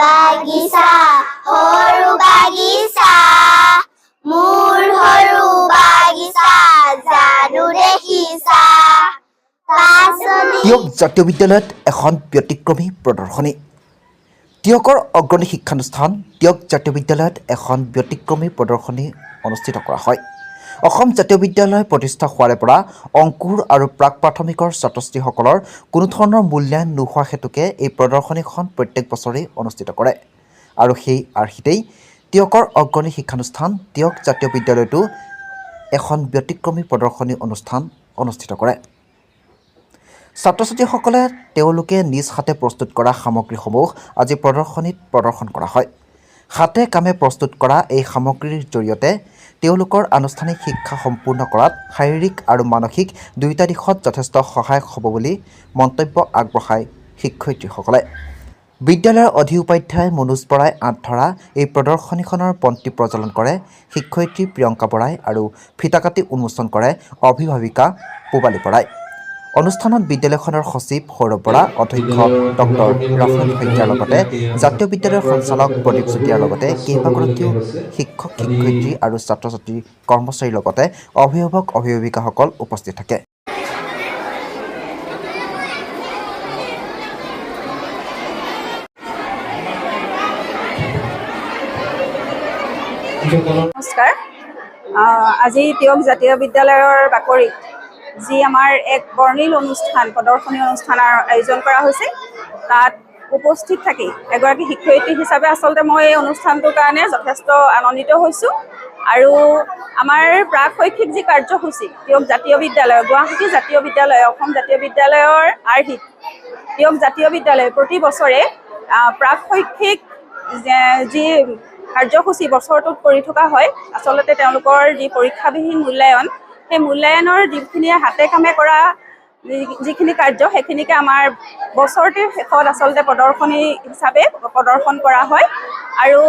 বাগিচা সৰু বাগিচা মোৰ সৰু বাগিচা জানো দেখিছা তিয়ক জাতীয় বিদ্যালয়ত এখন ব্যতিক্ৰমী প্ৰদৰ্শনী তিয়কৰ অগ্ৰণী শিক্ষানুষ্ঠান তিয়ক জাতীয় বিদ্যালয়ত এখন ব্যতিক্ৰমী প্ৰদৰ্শনী অনুষ্ঠিত কৰা হয় অসম জাতীয় বিদ্যালয় প্ৰতিষ্ঠা হোৱাৰ পৰা অংকুৰ আৰু প্ৰাক প্ৰাথমিকৰ ছাত্ৰ-ছাত্ৰীসকলৰ কোনো ধৰণৰ মূল্যায়ন নোহোৱা হেতুকে এই প্ৰদৰ্শনীখন প্ৰত্যেক বছৰেই অনুষ্ঠিত কৰে আৰু সেই আৰ্হিতেই তিয়কৰ অগ্ৰণী শিক্ষানুষ্ঠান তিয়ক জাতীয় বিদ্যালয়তো এখন ব্যতিক্ৰমী প্ৰদৰ্শনী অনুষ্ঠান অনুষ্ঠিত কৰে ছাত্ৰ-ছাত্ৰীসকলে তেওঁলোকে নিজ হাতে প্ৰস্তুত কৰা সামগ্ৰীসমূহ আজি প্ৰদৰ্শনীত প্ৰদৰ্শন কৰা হয় হাতে কামে প্ৰস্তুত কৰা এই সামগ্ৰীৰ জৰিয়তে তেওঁলোকৰ আনুষ্ঠানিক শিক্ষা সম্পূৰ্ণ কৰাত শাৰীৰিক আৰু মানসিক দুয়োটা দিশত যথেষ্ট সহায়ক হ'ব বুলি মন্তব্য আগবঢ়ায় শিক্ষয়িত্ৰীসকলে বিদ্যালয়ৰ অধিউপাধ্যায় মনোজ বৰাই আঁত ধৰা এই প্ৰদৰ্শনীখনৰ পন্তি প্ৰজ্বলন কৰে শিক্ষয়িত্ৰী প্ৰিয়ংকা বৰাই আৰু ফিতাকাটি উন্মোচন কৰে অভিভাৱিকা পূবালী বৰাই অনুষ্ঠানত বিদ্যালয়খনৰ সচিব সৌৰভ বৰা অধ্যক্ষ ডক্টৰ ৰাফেল শইকীয়াৰ লগতে জাতীয় বিদ্যালয়ৰ সঞ্চালক প্ৰদীপ চুতীয়াৰ লগতে কেইবাগৰাকীও শিক্ষক শিক্ষয়িত্ৰী আৰু ছাত্ৰ ছাত্ৰী কৰ্মচাৰীৰ লগতে অভিভাৱক অভিভাৱিকাসকল উপস্থিত থাকে নমস্কাৰ আজি তিয়ক জাতীয় বিদ্যালয়ৰ বাকৰিত যি আমাৰ এক বৰ্ণিল অনুষ্ঠান প্ৰদৰ্শনী অনুষ্ঠানৰ আয়োজন কৰা হৈছে তাত উপস্থিত থাকি এগৰাকী শিক্ষয়িত্ৰী হিচাপে আচলতে মই এই অনুষ্ঠানটোৰ কাৰণে যথেষ্ট আনন্দিত হৈছোঁ আৰু আমাৰ প্ৰাক শৈক্ষিক যি কাৰ্যসূচী তিয়ক জাতীয় বিদ্যালয় গুৱাহাটী জাতীয় বিদ্যালয় অসম জাতীয় বিদ্যালয়ৰ আৰ্হিত তিয়ক জাতীয় বিদ্যালয় প্ৰতি বছৰে প্ৰাক শৈক্ষিক যি কাৰ্যসূচী বছৰটোত কৰি থকা হয় আচলতে তেওঁলোকৰ যি পৰীক্ষাবিহীন মূল্যায়ন সেই মূল্যায়নৰ যিখিনি হাতে কামে কৰা যিখিনি কাৰ্য সেইখিনিকে আমাৰ বছৰটিৰ শেষত আচলতে প্ৰদৰ্শনী হিচাপে প্ৰদৰ্শন কৰা হয় আৰু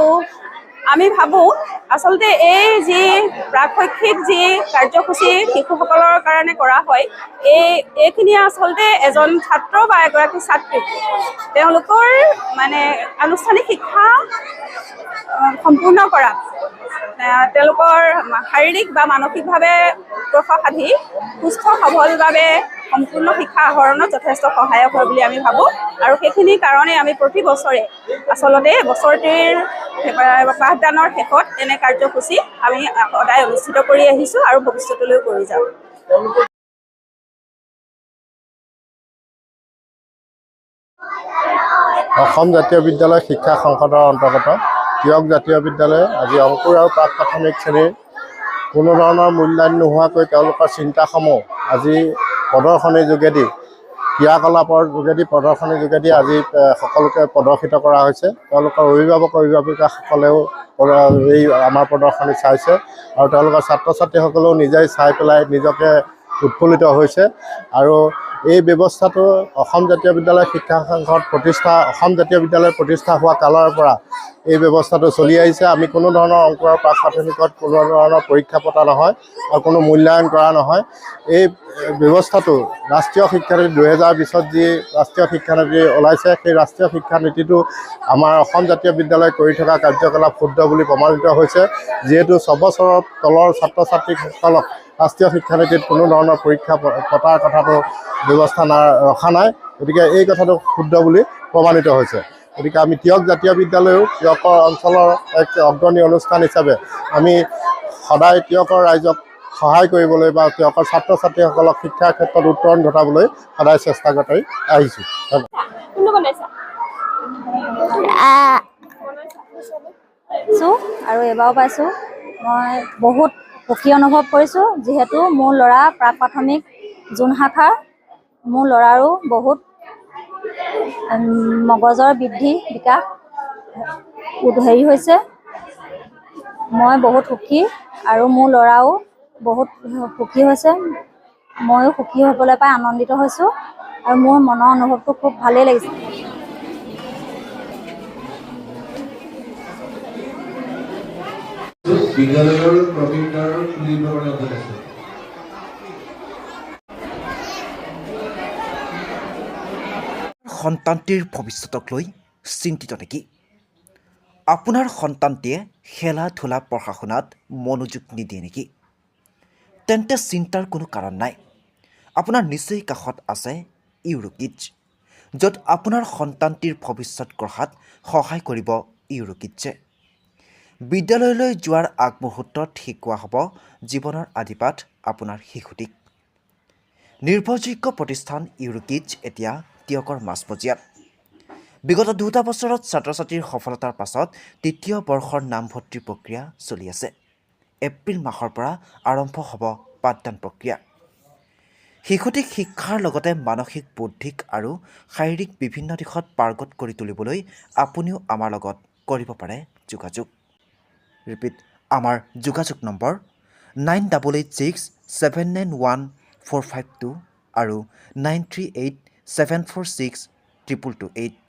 আমি ভাবোঁ আচলতে এই যি প্ৰাক শৈক্ষিক যি কাৰ্যসূচী শিশুসকলৰ কাৰণে কৰা হয় এইখিনিয়ে আচলতে এজন ছাত্ৰ বা এগৰাকী ছাত্ৰীক তেওঁলোকৰ মানে আনুষ্ঠানিক শিক্ষা সম্পূৰ্ণ কৰাত তেওঁলোকৰ শাৰীৰিক বা মানসিকভাৱে উৎকৰ্ষ সাধি সুস্থ সবলভাৱে সম্পূৰ্ণ শিক্ষা আহৰণত যথেষ্ট সহায়ক হয় বুলি আমি ভাবোঁ আৰু সেইখিনি কাৰণে আমি প্ৰতি বছৰে আচলতে বছৰটিৰ পাঠদানৰ শেষত এনে কাৰ্যসূচী আমি সদায় অনুষ্ঠিত কৰি আহিছোঁ আৰু ভৱিষ্যতলৈও কৰি যাওঁ অসম জাতীয় বিদ্যালয় শিক্ষা সংসদৰ অন্তৰ্গত তিয়ক জাতীয় বিদ্যালয়ে আজি অংকুৰ আৰু প্ৰাক প্ৰাথমিক শ্ৰেণীৰ কোনো ধৰণৰ মূল্যায়ন নোহোৱাকৈ তেওঁলোকৰ চিন্তাসমূহ আজি প্ৰদৰ্শনীৰ যোগেদি ক্ৰিয়াকলাপৰ যোগেদি প্ৰদৰ্শনীৰ যোগেদি আজি সকলোকে প্ৰদৰ্শিত কৰা হৈছে তেওঁলোকৰ অভিভাৱক অভিভাৱিকাসকলেও এই আমাৰ প্ৰদৰ্শনী চাইছে আৰু তেওঁলোকৰ ছাত্ৰ ছাত্ৰীসকলেও নিজেই চাই পেলাই নিজকে উৎফুল্লিত হৈছে আৰু এই ব্যৱস্থাটো অসম জাতীয় বিদ্যালয় শিক্ষা সংসদ অসম জাতীয় বিদ্যালয় প্ৰতিষ্ঠা হোৱা কালৰ পৰা এই ব্যৱস্থাটো চলি আহিছে আমি কোনো ধৰণৰ অংকুৰ আৰু প্ৰাক প্ৰাথমিকত কোনো ধৰণৰ পৰীক্ষা পতা নহয় আৰু কোনো মূল্যায়ন কৰা নহয় এই ব্যৱস্থাটো ৰাষ্ট্ৰীয় শিক্ষানীতি 2020ত যি ৰাষ্ট্ৰীয় শিক্ষানীতি ওলাইছে সেই ৰাষ্ট্ৰীয় শিক্ষানীতিটো আমাৰ অসম জাতীয় বিদ্যালয় কৰি থকা কাৰ্যকলাপ শুদ্ধ বুলি প্ৰমাণিত হৈছে যিহেতু 6 বছৰৰ তলৰ ছাত্ৰ ছাত্ৰীসকলক ৰাষ্ট্ৰীয় শিক্ষানীতিত কোনো ধৰণৰ পৰীক্ষা পতাৰ কথাটো ব্যৱস্থা ৰখা নাই গতিকে এই কথাটো শুদ্ধ বুলি প্ৰমাণিত হৈছে গতিকে আমি তিয়ক জাতীয় বিদ্যালয়ও তিয়কৰ অঞ্চলৰ এক অগ্ৰণী অনুষ্ঠান হিচাপে আমি সদায় তিয়কৰ ৰাইজক সহায় কৰিবলৈ বা তিয়কৰ ছাত্ৰ ছাত্ৰীসকলক শিক্ষাৰ ক্ষেত্ৰত উত্তৰণ ঘটাবলৈ সদায় চেষ্টা কৰি আহিছোঁ আৰু এবাৰো পাইছোঁ মই বহুত সুখী অনুভৱ কৰিছোঁ যিহেতু মোৰ ল'ৰা প্ৰাক প্ৰাথমিক জোন শাখাৰ মোৰ ল'ৰাৰো বহুত মগজৰ বৃদ্ধি বিকাশ হৈছে মই বহুত সুখী আৰু মোৰ ল'ৰাও বহুত সুখী হৈছে ময়ো সুখী হ'বলৈ পাই আনন্দিত হৈছোঁ আৰু মোৰ মনৰ অনুভৱটো খুব ভালেই লাগিছে বিদ্যালয়ৰ প্ৰবীণৰ খুলিবৰ কাৰণে আছে সন্তানটিৰ ভৱিষ্যতক লৈ চিন্তিত নেকি আপোনাৰ সন্তানটিয়ে খেলা ধূলা পঢ়া শুনাত মনোযোগ নিদিয়ে নেকি? তেন্তে চিন্তাৰ কোনো কাৰণ নাই। আপোনাৰ নিচেই কাষত আছে ইউৰোকিডছ, য'ত আপোনাৰ সন্তানটিৰ ভৱিষ্যত গঢ়াত সহায় কৰিব ইউৰোকিডছে। বিদ্যালয়লৈ যোৱাৰ আগমুহূৰ্তত শিকোৱা হ'ব জীৱনৰ আদিপাঠ আপোনাৰ শিশুটিক। নিৰ্ভৰযোগ্য প্ৰতিষ্ঠান ইউৰোকিডছ এতিয়া টিয়কৰ মাজমজিয়াত। বিগত 2টা বছৰত ছাত্ৰ ছাত্ৰীৰ সফলতাৰ পাছত 3য় বৰ্ষৰ নামভৰ্তিৰ প্ৰক্ৰিয়া চলি আছে। এপ্ৰিল মাহৰ পৰা আৰম্ভ হ'ব পাঠদান প্ৰক্ৰিয়া। শিশুটিক শিক্ষাৰ লগতে মানসিক, বৌদ্ধিক আৰু শাৰীৰিক বিভিন্ন দিশত পাৰ্গত কৰি তুলিবলৈ আপুনিও আমাৰ লগত কৰিব পাৰে যোগাযোগ। ৰিপিট, আমাৰ যোগাযোগ নম্বৰ 9886791452 আৰু 9387462228।